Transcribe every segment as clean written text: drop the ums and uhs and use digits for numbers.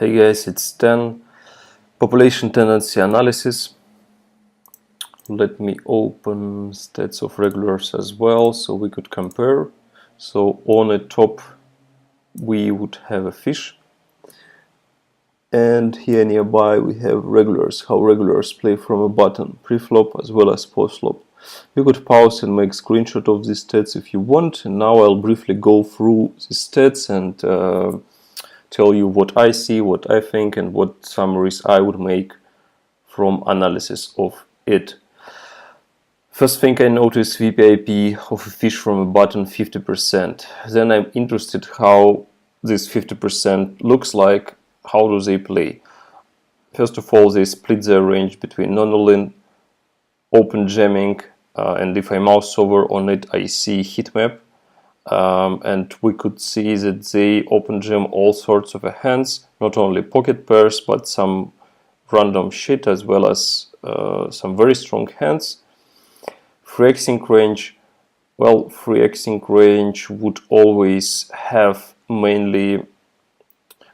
Hey guys, it's 10 population tendency analysis. Let me open stats of regulars as well so we could compare. So on the top we would have a fish, and here nearby we have regulars, how regulars play from a button, pre-flop as well as post-flop. You could pause and make screenshot of these stats if you want, and now I'll briefly go through the stats and tell you what I see, what I think, and what summaries I would make from analysis of it. First thing I noticed, VPIP of a fish from a button 50%. Then I'm interested how this 50% looks like, how do they play. First of all, they split their range between non-all-in, open jamming, and if I mouse over on it I see heat map. And we could see that they open jam all sorts of hands, not only pocket pairs but some random shit as well as some very strong hands. Free Xing range, well, free Xing range would always have mainly,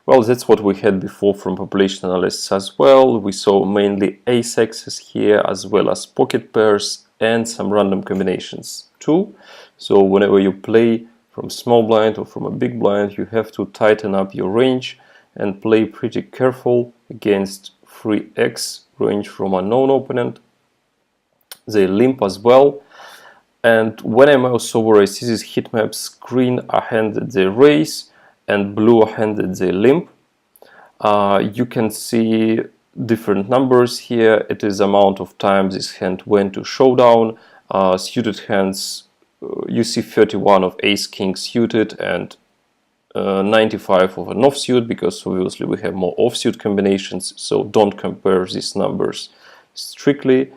well, that's what we had before from population analysis as well. We saw mainly ace X's here as well as pocket pairs and some random combinations too. So whenever you play from small blind or from a big blind, you have to tighten up your range and play pretty careful against free X range from a known opponent. They limp as well, and when I mouse over I see this heat maps, green a hand that they raise and blue a hand that they limp. You can see different numbers here. It is amount of time this hand went to showdown. Suited hands, you see 31 of ace king suited and 95 of an offsuit, because obviously we have more offsuit combinations, so don't compare these numbers strictly.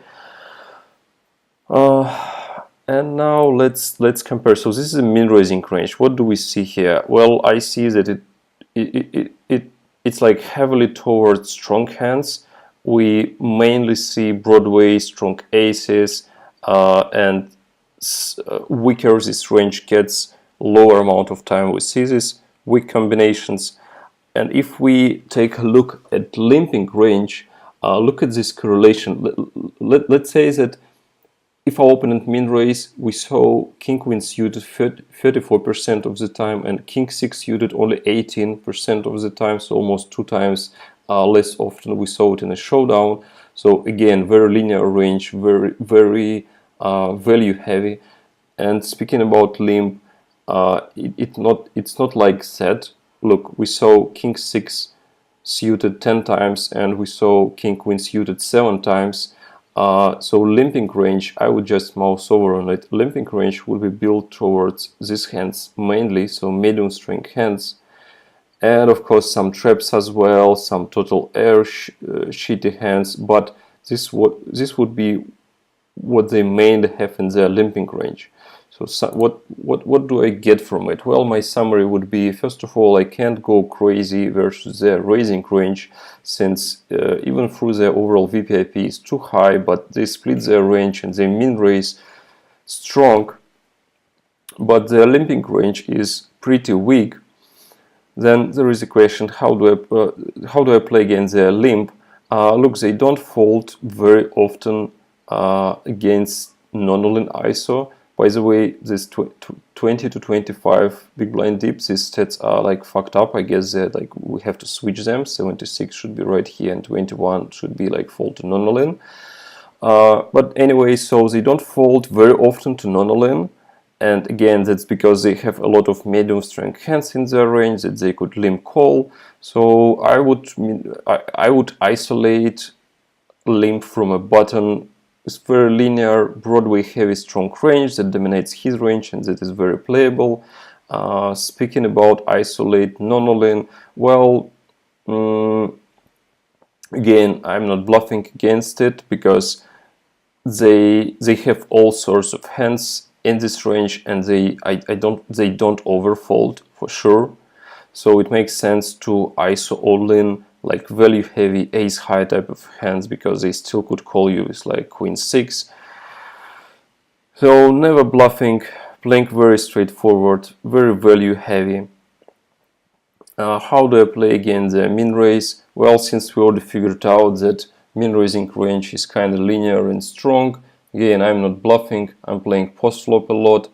And now let's compare. So this is a min raising range. What do we see here? Well, I see that it's like heavily towards strong hands. We mainly see Broadway, strong aces, and weaker this range gets, lower amount of time we see this weak combinations. And if we take a look at limping range, look at this correlation. Let's say that if our opponent min raise, we saw king queen suited 34% of the time and king 6 suited only 18% of the time, so almost 2 times less often we saw it in a showdown. So again, very linear range, very value heavy. And speaking about limp, it's not like that. Look, we saw king 6 suited 10 times and we saw king queen suited 7 times. So limping range, I would just mouse over on it. Limping range will be built towards these hands mainly, so medium strength hands, and of course some traps as well, some total air shitty hands. But this would be what they mainly have in their limping range. So what do I get from it? Well, my summary would be, first of all, I can't go crazy versus their raising range, since even through their overall VPIP is too high, but they split their range and they min raise strong, but their limping range is pretty weak. Then there is a question, how do I play against their limp? Look, they don't fold very often against non-all-in ISO. By the way, this 20 to 25 big blind dips, these stats are like fucked up. I guess that like we have to switch them. 76 should be right here and 21 should be like fold to non-all-in. But anyway, so they don't fold very often to non-all-in. And again, that's because they have a lot of medium strength hands in their range that they could limp call. So I would isolate limp from a button. It's very linear, Broadway heavy strong range that dominates his range and that is very playable. Speaking about isolate non-all-in, well, again, I'm not bluffing against it, because they have all sorts of hands in this range and they don't overfold for sure. So it makes sense to ISO all-in like value heavy ace high type of hands, because they still could call you with like queen 6. So never bluffing, playing very straightforward, very value heavy. How do I play again the min raise? Well, since we already figured out that min raising range is kind of linear and strong, again, I'm not bluffing, I'm playing post flop a lot.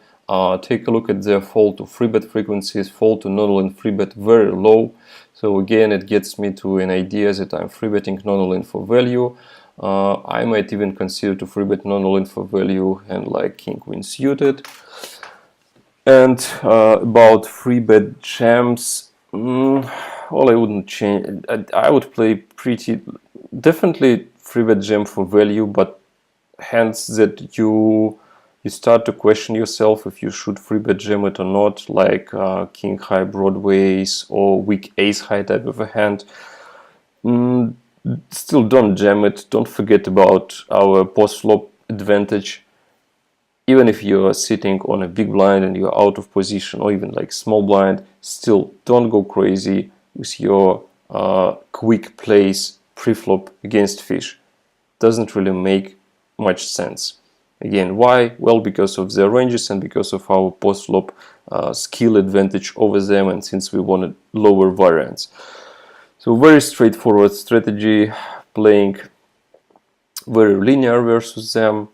Take a look at the fold to free bet frequencies, fold to non-all in free bet very low. So again, it gets me to an idea that I'm free betting non-all in for value. I might even consider to free bet non-all in for value and like king queen suited. And about free bet jams, well, I wouldn't change. I would play pretty definitely free bet jam for value, but hands that you start to question yourself if you should free bet jam it or not, like king high broadways or weak ace high type of a hand. Still don't jam it. Don't forget about our post flop advantage. Even if you are sitting on a big blind and you're out of position, or even like small blind, still don't go crazy with your quick plays pre-flop against fish. Doesn't really make much sense. Again, why? Well, because of their ranges and because of our post-flop skill advantage over them, and since we wanted lower variance. So very straightforward strategy, playing very linear versus them.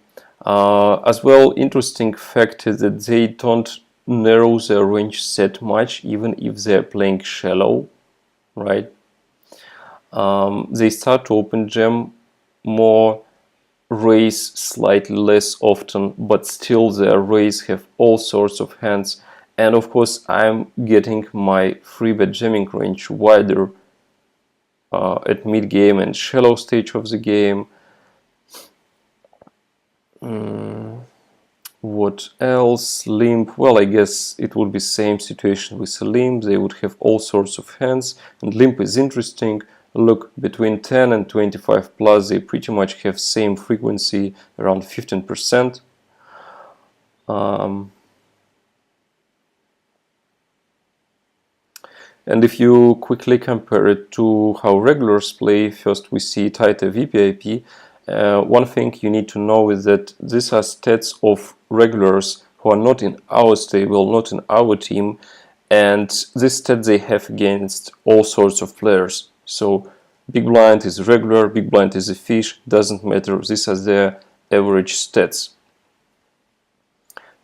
As well, interesting fact is that they don't narrow their range set much, even if they're playing shallow, right? They start to open jam more, raise slightly less often, but still their raise have all sorts of hands. And of course, I'm getting my free bet jamming range wider at mid game and shallow stage of the game. What else? Limp. Well, I guess it would be same situation with a limp. They would have all sorts of hands, and limp is interesting. Look, between 10 and 25 plus, they pretty much have same frequency, around 15%. And if you quickly compare it to how regulars play, first we see tighter VPIP. One thing you need to know is that these are stats of regulars who are not in our stable, not in our team, and this stat they have against all sorts of players. So big blind is regular, big blind is a fish, doesn't matter. These are their average stats.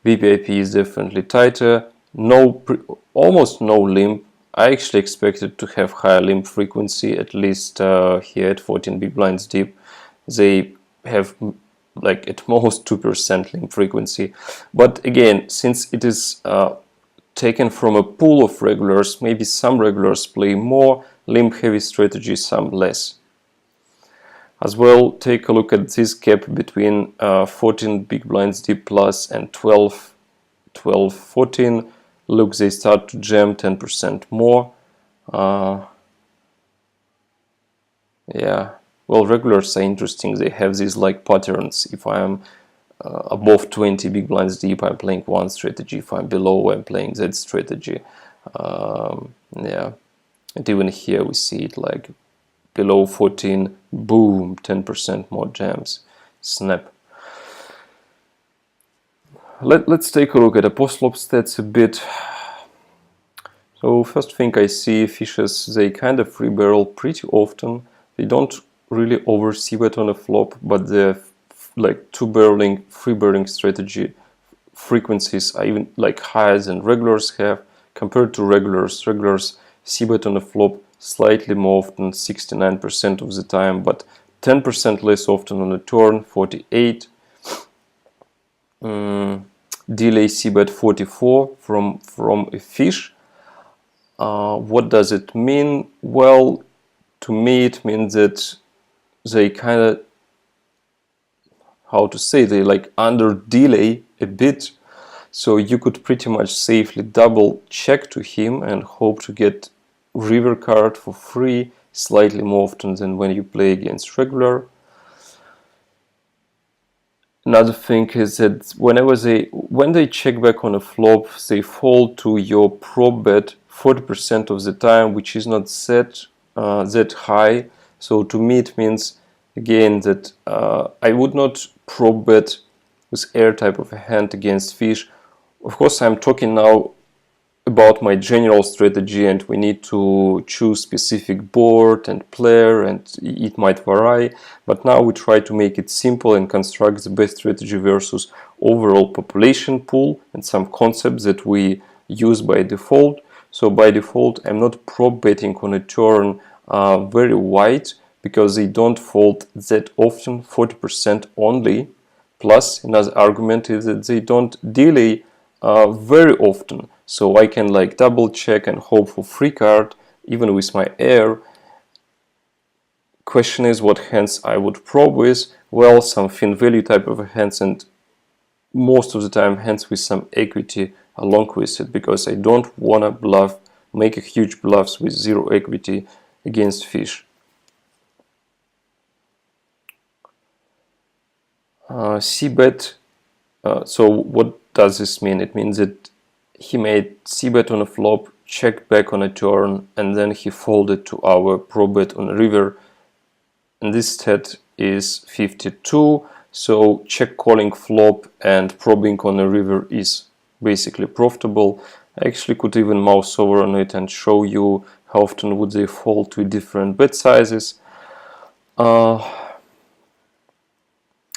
VPIP is definitely tighter, almost no limp. I actually expected to have higher limp frequency, at least here at 14 big blinds deep. They have like at most 2% limp frequency. But again, since it is taken from a pool of regulars, maybe some regulars play more limp heavy strategy, some less. As well, take a look at this gap between 14 big blinds deep plus and 12, 14. Look, they start to jam 10% more. Yeah, well, regulars are interesting. They have these like patterns. If I am above 20 big blinds deep, I'm playing one strategy. If I'm below, I'm playing that strategy. Yeah, and even here we see it like below 14, boom, 10% more jams. Snap. Let's take a look at the post-flop stats a bit. So first thing I see, fishes, they kind of free barrel pretty often. They don't really over c-bet on a flop, but the like two barreling, free barreling strategy frequencies are even like higher than regulars have. Compared to regulars, c-bet on a flop slightly more often, 69% of the time, but 10% less often on a turn, 48. Delay c-bet 44 from a fish. What does it mean? Well, to me it means that they kind of, how to say, they like under delay a bit, so you could pretty much safely double check to him and hope to get river card for free slightly more often than when you play against regular. Another thing is that when they check back on a flop, they fold to your prop bet 40% of the time, which is not set that high. So to me it means again that I would not prop bet with air type of a hand against fish. Of course, I'm talking now about my general strategy, and we need to choose specific board and player, and it might vary, but now we try to make it simple and construct the best strategy versus overall population pool and some concepts that we use by default. So by default I'm not prop betting on a turn very wide, because they don't fold that often, 40% only. Plus another argument is that they don't delay very often, so I can like double check and hope for free card even with my air. Question is what hands I would probe with. Well, some thin value type of hands, and most of the time hands with some equity along with it, because I don't wanna bluff, make a huge bluffs with zero equity against fish. C-bet. So what does this mean? It means that he made c-bet on a flop, checked back on a turn, and then he folded to our prop bet on a river, and this stat is 52. So check calling flop and probing on a river is basically profitable. I actually could even mouse over on it and show you how often would they fold to different bet sizes.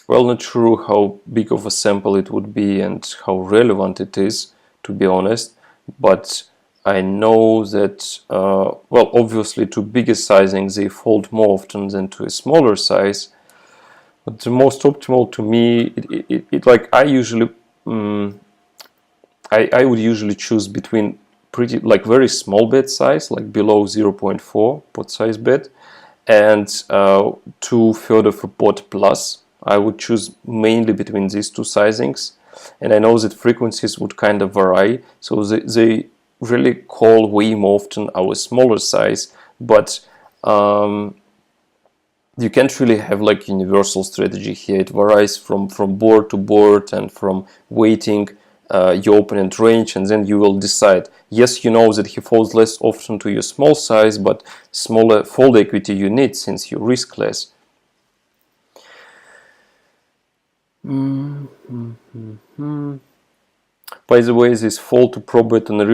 Well, not sure how big of a sample it would be and how relevant it is, to be honest, but I know that, well, obviously to bigger sizing they fold more often than to a smaller size, but the most optimal to me, like I usually, I would usually choose between pretty, like very small bet size, like below 0.4 pot size bet, and 2/3 of a pot plus. I would choose mainly between these two sizings, and I know that frequencies would kind of vary, so they really call way more often our smaller size, but you can't really have like universal strategy here. It varies from board to board and from waiting your opponent range, and then you will decide. Yes, you know that he folds less often to your small size, but smaller fold equity you need since you risk less. By the way, this fold to prop bet on a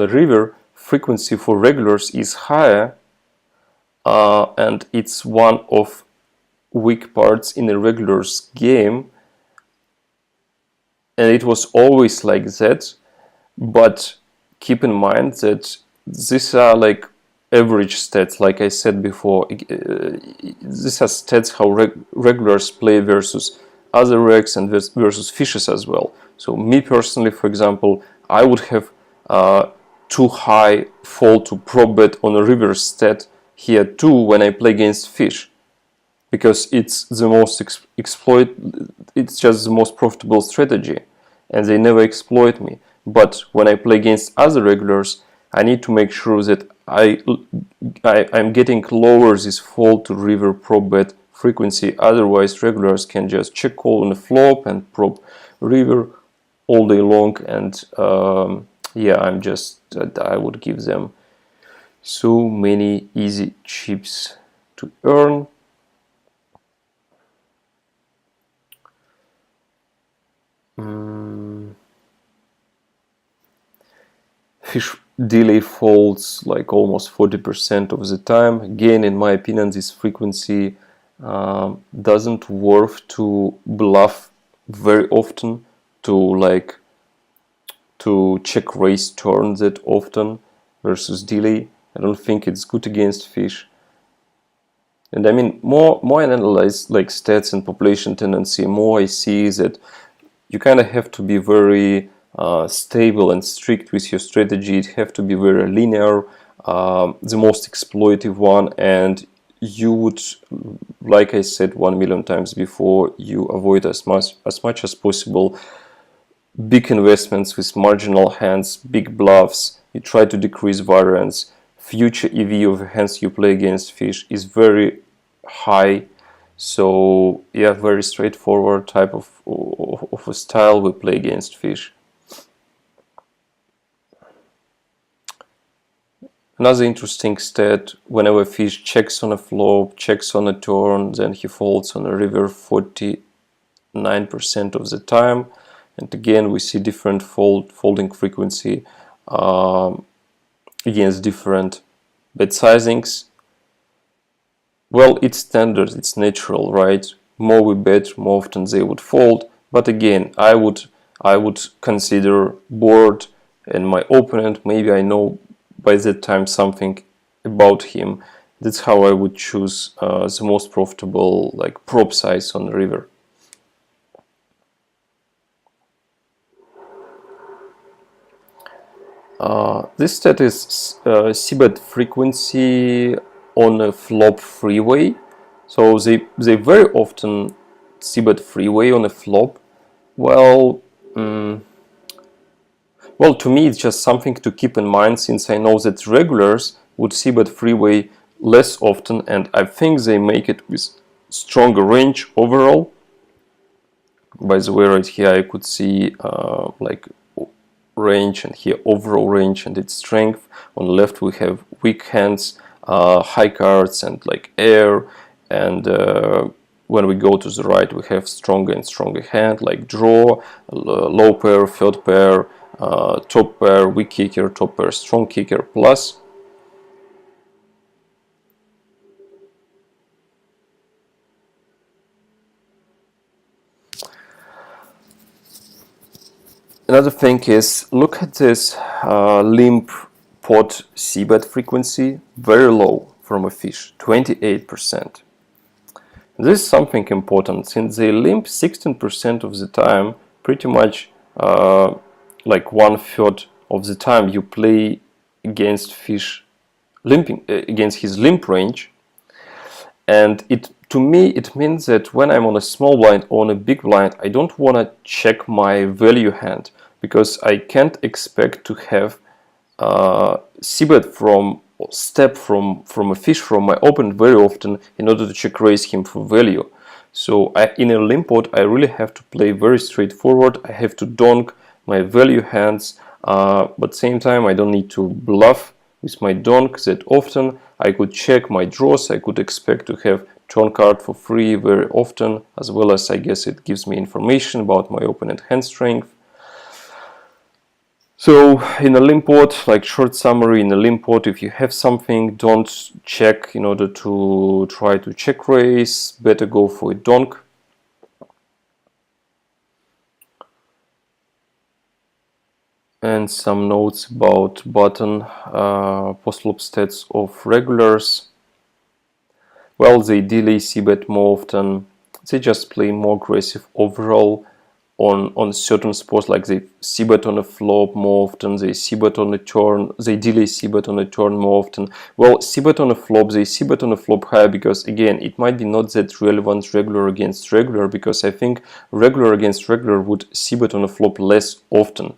river frequency for regulars is higher, and it's one of weak parts in a regulars game, and it was always like that. But keep in mind that these are like average stats, like I said before. These are stats how regulars play versus other regs and versus fishes as well. So me personally, for example, I would have too high fold to prop bet on a river stat here too when I play against fish, because it's the most it's just the most profitable strategy, and they never exploit me. But when I play against other regulars, I need to make sure that I'm getting lower this fold to river prop bet frequency. Otherwise regulars can just check call on the flop and prop river all day long, and yeah, I would give them so many easy chips to earn. Fish delay folds like almost 40% of the time. Again, in my opinion, this frequency doesn't worth to bluff very often, to check raise turn that often versus delay. I don't think it's good against fish. And I mean, more I analyze like stats and population tendency, more I see that you kind of have to be very stable and strict with your strategy. It have to be very linear, the most exploitive one, and you would, like I said 1,000,000 times before, you avoid as much as possible big investments with marginal hands, big bluffs. You try to decrease variance. Future EV of hands you play against fish is very high. So yeah, very straightforward type of a style we play against fish. Another interesting stat: whenever fish checks on a flop, checks on a turn, then he folds on a river 49% of the time. And again, we see different folding frequency against different bet sizings. Well, it's standard, it's natural, right? More we bet, more often they would fold. But again, I would consider board and my opponent. Maybe I know by that time something about him. That's how I would choose the most profitable like prop size on the river. This stat is c-bet frequency on a flop freeway. So they very often c-bet freeway on a flop. Well, well, to me it's just something to keep in mind, since I know that regulars would c-bet freeway less often, and I think they make it with stronger range overall. By the way, right here I could see like range, and here overall range and its strength. On the left we have weak hands, high cards, and like air, and when we go to the right we have stronger and stronger hand like draw, low pair, third pair, top pair, weak kicker, top pair, strong kicker, plus. Another thing is, look at this limp pot c-bet frequency, very low from a fish, 28%. This is something important, since they limp 16% of the time, pretty much like 1/3 of the time you play against fish limping, against his limp range. And to me it means that when I'm on a small blind or on a big blind, I don't want to check my value hand, because I can't expect to have c-bet from step from a fish from my opponent very often in order to check raise him for value. So in a limp pot I really have to play very straightforward. I have to donk my value hands, but same time I don't need to bluff with my donk that often. I could check my draws. I could expect to have turn card for free very often, as well as I guess it gives me information about my opponent hand strength. So in a limp pot, like short summary, in a limp pot, if you have something, don't check in order to try to check raise, better go for a donk. And some notes about button post-flop stats of regulars. Well, they delay c-bet more often, they just play more aggressive overall on certain spots, like they c-bet on a flop more often, they c-bet on a turn, they delay c-bet on a turn more often. Well, c-bet on a flop, they c-bet on a flop higher, because again, it might be not that relevant regular against regular, because I think regular against regular would c-bet on a flop less often.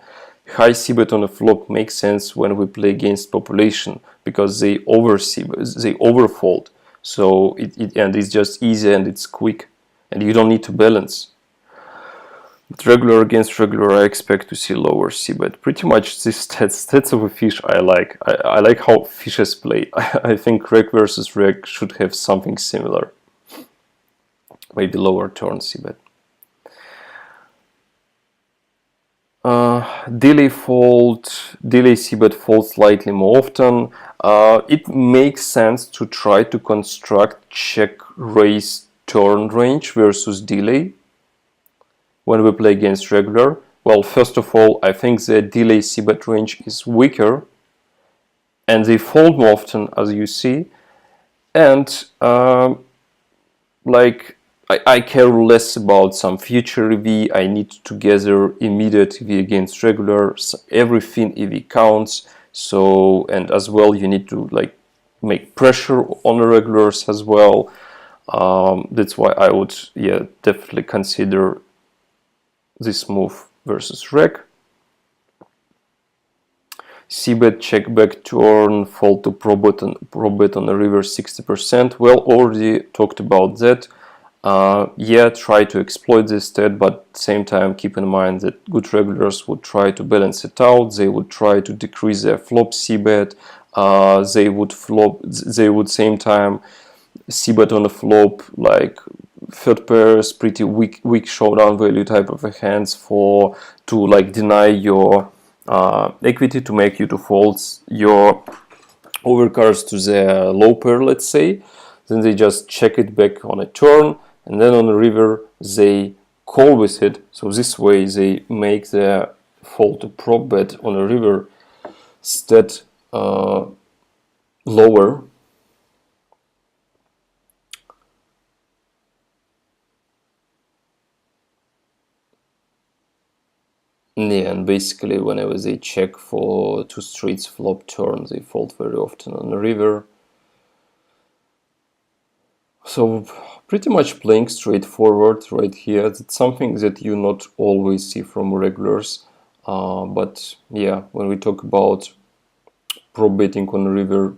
High c-bet on a flop makes sense when we play against population, because they they overfold. So and it's just easy and it's quick, and you don't need to balance. But regular against regular, I expect to see lower c-bet. Pretty much this stats of a fish I like. I like how fishes play. I think reg versus reg should have something similar. Maybe lower turn c-bet. Delay c-bet fold slightly more often. It makes sense to try to construct check raise turn range versus delay when we play against regular. Well, first of all, I think the delay c-bet range is weaker and they fold more often, as you see, and like I care less about some future EV. I need to gather immediate EV against regular. So every fin EV counts. So, and as well, you need to like make pressure on the regulars as well. That's why I would, yeah, definitely consider this move versus reg. C-bet, check back turn, fold to pro bet on the river 60%. Well, already talked about that. Yeah, try to exploit this stat, but at the same time keep in mind that good regulars would try to balance it out. They would try to decrease their flop c-bet. They would same time c-bet on a flop like third pairs, pretty weak showdown value type of a hands to like deny your equity to make you to fold your overcards to the low pair, let's say. Then they just check it back on a turn, and then on the river they call with it. So this way they make the fold to prop bet on a river stat lower. Yeah, and basically whenever they check for two streets flop turn, they fold very often on the river. So pretty much playing straightforward right here. It's something that you not always see from regulars. But yeah, when we talk about prop betting on the river,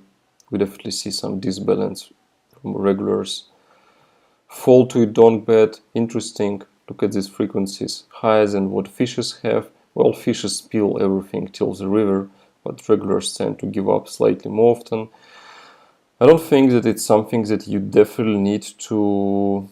we definitely see some disbalance from regulars. Fold to donk bet, interesting. Look at these frequencies, higher than what fishes have. Well, fishes spill everything till the river, but regulars tend to give up slightly more often. I don't think that it's something that you definitely need to...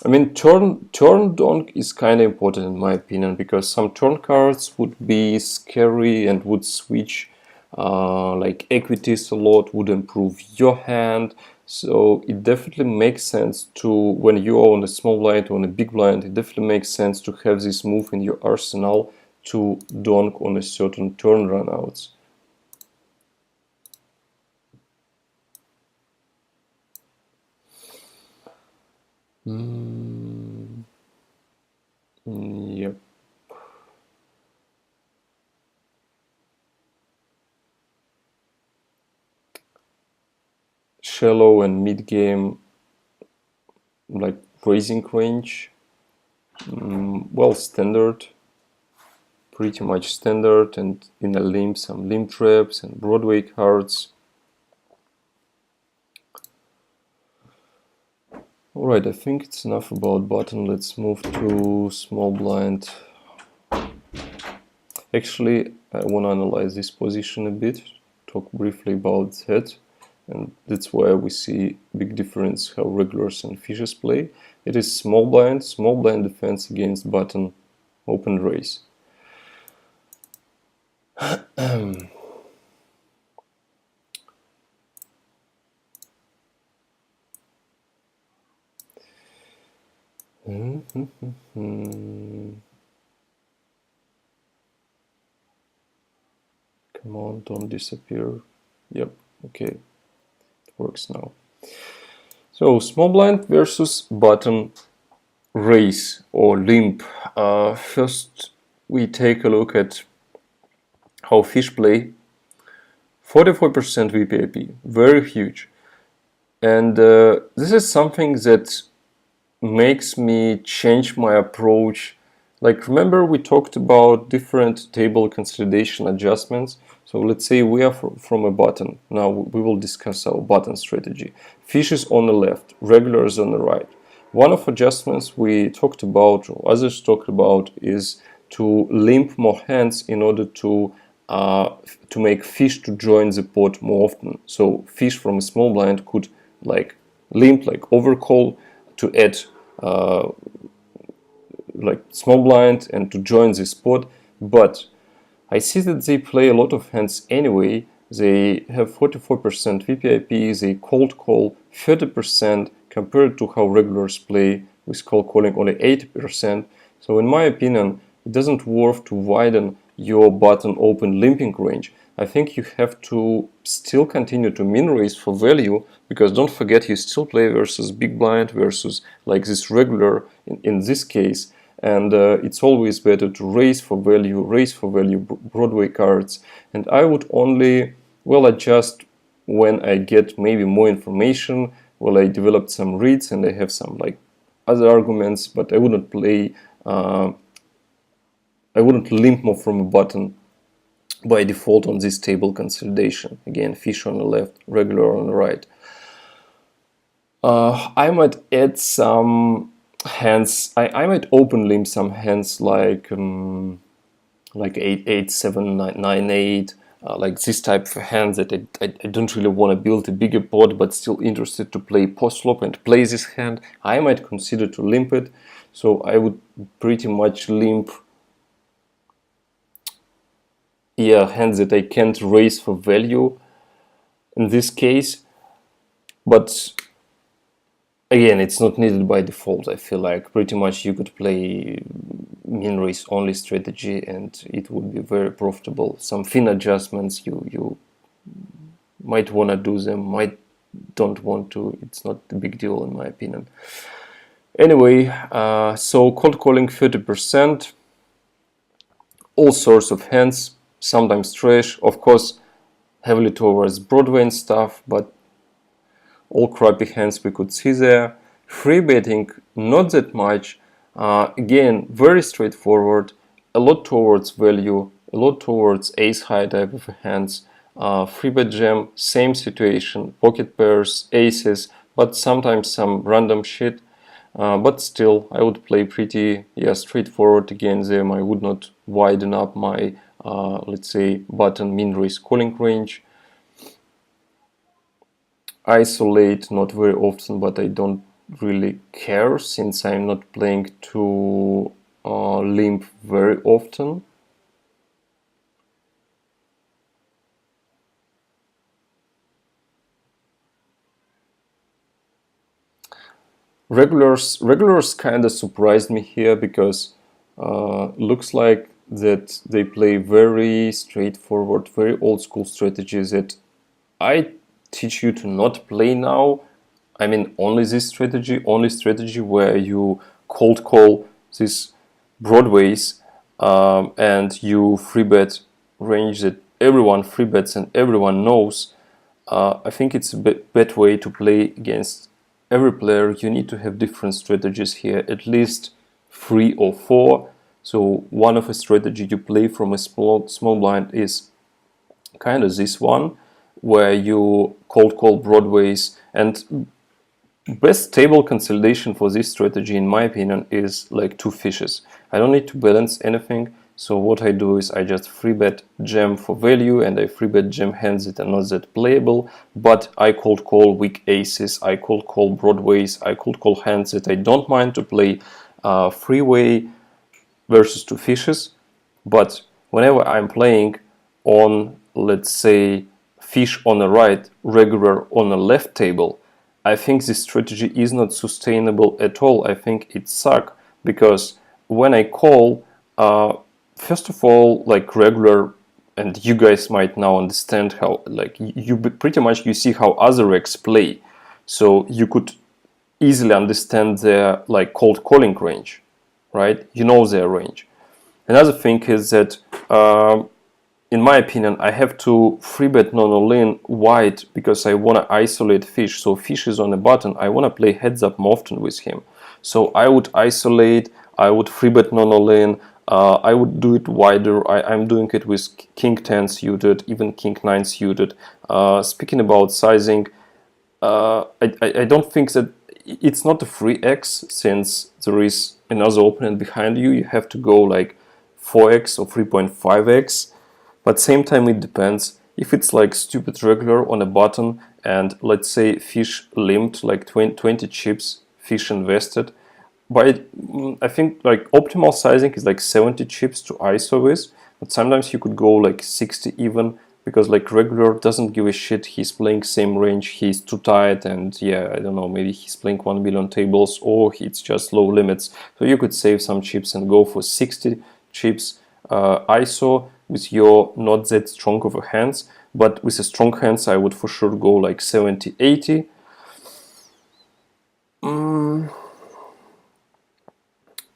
I mean, turn donk is kind of important in my opinion, because some turn cards would be scary and would switch like equities a lot, would improve your hand. So it definitely makes sense to, when you are on a small blind or on a big blind, it definitely makes sense to have this move in your arsenal to donk on a certain turn runouts. Yep. Shallow and mid game, like raising range, well, standard, pretty much standard, and in a limp some limp traps and Broadway cards. Alright, I think it's enough about button. Let's move to small blind. Actually, I want to analyze this position a bit, talk briefly about that, and that's where we see big difference how regulars and fishes play. It is small blind defense against button, open raise. Come on, don't disappear. Yep, okay, it works now. So small blind versus button raise or limp. First we take a look at how fish play. 44% VPIP, very huge. And this is something that makes me change my approach. Like, remember we talked about different table consolidation adjustments. So let's say we are from a button. Now we will discuss our button strategy. Fish is on the left, regulars on the right. One of adjustments we talked about, or others talked about, is to limp more hands in order to make fish to join the pot more often. So fish from a small blind could like limp, like overcall, to add like small blind and to join this pot. But I see that they play a lot of hands anyway. They have 44% VPIP, they cold call 30% compared to how regulars play with cold calling only 80%. So in my opinion, it doesn't worth to widen your button open limping range. I think you have to still continue to min raise for value, because don't forget you still play versus big blind versus like this regular in this case. And it's always better to raise for value Broadway cards. And I would only, well, adjust when I get maybe more information, well, I developed some reads and I have some like other arguments, but I wouldn't play, I wouldn't limp more from a button by default on this table consolidation. Again, fish on the left, regular on the right. I might add some hands. I might open limp some hands like 8-8, 7-9, 9-8, like this type of hands that I don't really want to build a bigger pot, but still interested to play post flop and play this hand. I might consider to limp it. So I would pretty much limp yeah, hands that I can't raise for value in this case. But again, it's not needed by default. I feel like pretty much you could play min raise only strategy and it would be very profitable. Some fin adjustments you might want to do them, might don't want to. It's not a big deal in my opinion. Anyway, so cold calling 30%, all sorts of hands, sometimes trash, of course heavily towards Broadway and stuff, but all crappy hands we could see there. Free betting, not that much. Again, very straightforward, a lot towards value, a lot towards ace high type of hands. Free bet jam, same situation, pocket pairs, aces, but sometimes some random shit. But still, I would play pretty straightforward against them. I would not widen up my, let's say, button min raise calling range. Isolate, not very often, but I don't really care since I'm not playing to limp very often. Regulars kind of surprised me here because looks like that they play very straightforward, very old school strategies that I teach you to not play now. I mean, only strategy where you cold call these broadways and you free bet range that everyone free bets and everyone knows. I think it's a bad way to play against every player. You need to have different strategies here, at least 3 or 4. So one of a strategy you play from a small blind is kind of this one, where you cold call broadways. And best table consolidation for this strategy, in my opinion, is like 2 fishes. I don't need to balance anything. So what I do is I just free bet jam for value and I free bet jam hands that are not that playable, but I cold call weak aces, I cold call broadways, I cold call hands that I don't mind to play freeway versus 2 fishes. But whenever I'm playing on, let's say, fish on the right, regular on the left table, I think this strategy is not sustainable at all. I think it sucks because when I call, first of all, like regular, and you guys might now understand how, like, you pretty much you see how other regs play, so you could easily understand their like cold calling range, right? You know their range. Another thing is that, in my opinion, I have to free bet non-all-in wide because I want to isolate fish. So fish is on the button. I want to play heads up more often with him. So I would isolate. I would free bet non-all-in. I would do it wider. I'm doing it with King 10 suited, even King 9 suited. Speaking about sizing, I don't think that it's not a free X since there is another opponent behind you. You have to go like 4x or 3.5x. But same time it depends. If it's like stupid regular on a button and let's say fish limped like 20 chips, fish invested, but I think like optimal sizing is like 70 chips to ISO with, but sometimes you could go like 60 even, because like regular doesn't give a shit. He's playing same range, he's too tight, and yeah, I don't know, maybe he's playing 1 million tables or it's just low limits. So you could save some chips and go for 60 chips ISO with your not that strong of a hands. But with a strong hands I would for sure go like 70, 80.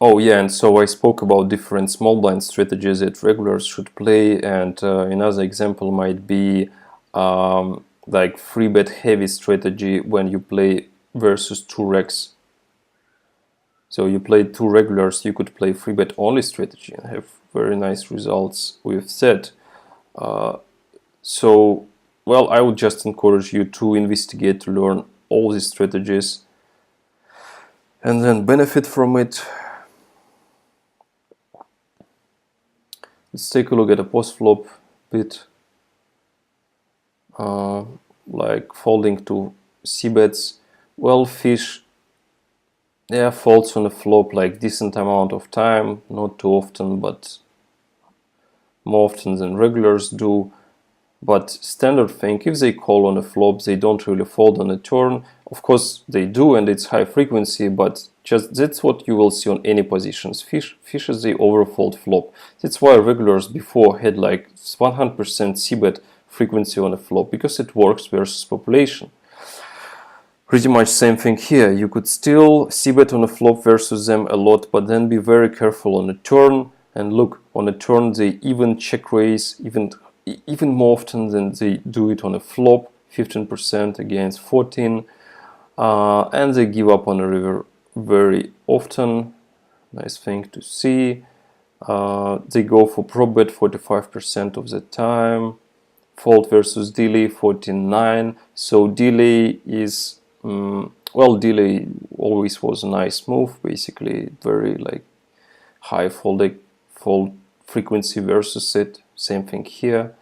Oh yeah, and so I spoke about different small blind strategies that regulars should play, and another example might be like free bet heavy strategy when you play versus 2 regs. So you play 2 regulars, you could play free bet only strategy and have very nice results with that. So, well, I would just encourage you to investigate, to learn all these strategies and then benefit from it. Let's take a look at a post-flop bit, like folding to c-bets. Well, fish, yeah, folds on the flop like decent amount of time, not too often, but more often than regulars do. But standard thing, if they call on a flop, they don't really fold on a turn. Of course they do, and it's high frequency, but just that's what you will see on any positions. Fishes, they overfold flop. That's why regulars before had like 100% c-bet frequency on a flop, because it works versus population. Pretty much same thing here. You could still c-bet on a flop versus them a lot, but then be very careful on a turn. And look, on a turn they even check raise, even more often than they do it on a flop, 15% against 14, and they give up on a river very often. Nice thing to see. They go for prop bet 45% of the time. Fold versus delay 49. So delay is well, delay always was a nice move. Basically, very like high fold frequency versus it. Same thing here.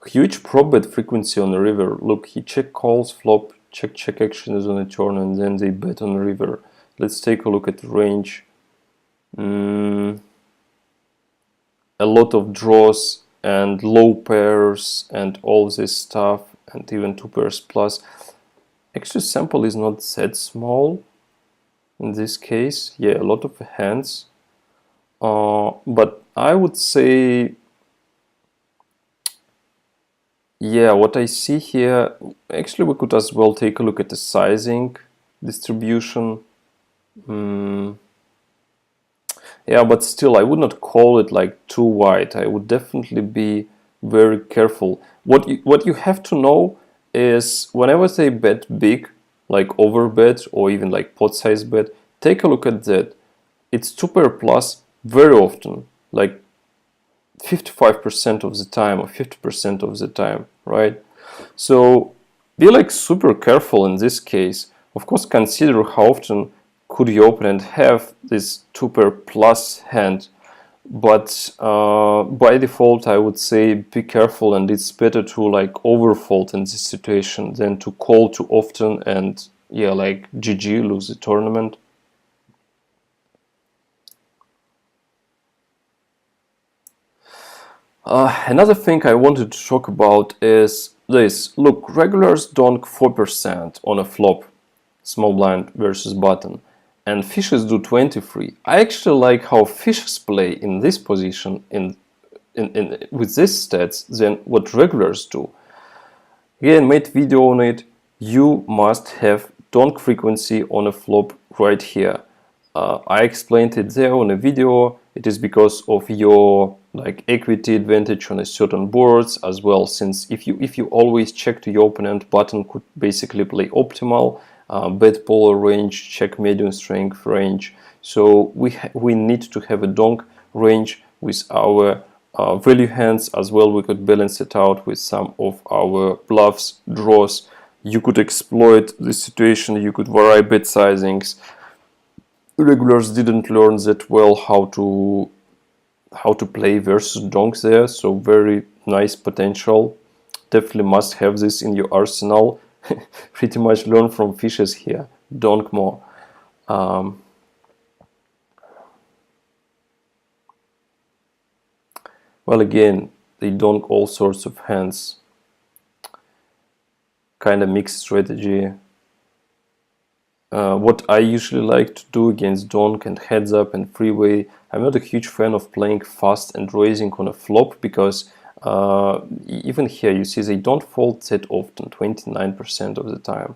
Huge prop bet frequency on the river. Look, he check calls, flop, check action is on a turn, and then they bet on the river. Let's take a look at the range. A lot of draws and low pairs and all this stuff, and even 2 pairs plus. Actually, sample is not that small in this case. Yeah, a lot of hands. But I would say, yeah, what I see here, actually we could as well take a look at the sizing distribution. Yeah, but still I would not call it like too wide. I would definitely be very careful. What you have to know is whenever they bet big, like overbet or even like pot size bet, take a look at that. It's 2 pair plus very often, like 55% of the time or 50% of the time, right? So be like super careful in this case. Of course, consider how often could your opponent have this 2 pair plus hand, but by default I would say be careful, and it's better to like overfold in this situation than to call too often and yeah, like GG, lose the tournament. Another thing I wanted to talk about is this. Look, regulars donk 4% on a flop, small blind versus button, and fishes do 23. I actually like how fishes play in this position with these stats than what regulars do. Again, made video on it. You must have donk frequency on a flop right here. I explained it there on a video. It is because of your like equity advantage on a certain boards as well, since if you always check to your opponent, button could basically play optimal, bet polar range, check medium strength range. So we need to have a donk range with our value hands as well. We could balance it out with some of our bluffs, draws. You could exploit the situation, you could vary bet sizings. Regulars didn't learn that well how to play versus donks there, so very nice potential. Definitely must have this in your arsenal. Pretty much learn from fishes here, donk more. Well, again, they donk all sorts of hands. Kind of mixed strategy. What I usually like to do against donk and heads up and freeway, I'm not a huge fan of playing fast and raising on a flop, because even here you see they don't fold that often, 29% of the time.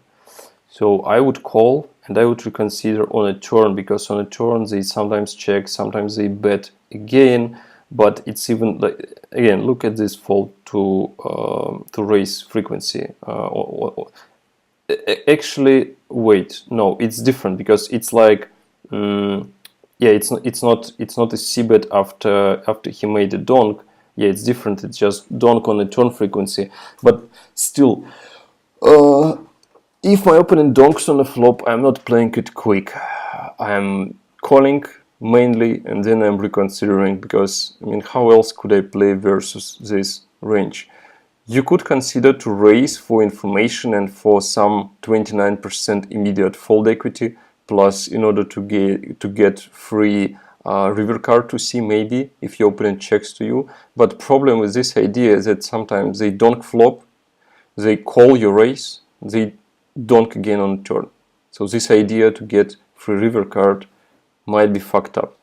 So I would call and I would reconsider on a turn, because on a turn they sometimes check, sometimes they bet again, but it's even like, again, look at this fold to raise frequency. Actually, wait, no, it's different, because it's like yeah, it's not a c-bet after he made a donk. Yeah, it's different. It's just donk on a turn frequency. But still, if my opponent donks on a flop, I'm not playing it quick. I'm calling mainly, and then I'm reconsidering, because I mean, how else could I play versus this range? You could consider to raise for information and for some 29% immediate fold equity, plus in order to get free river card to see, maybe if your opponent checks to you. But problem with this idea is that sometimes they donk flop, they call your race, they donk again on turn. So this idea to get free river card might be fucked up.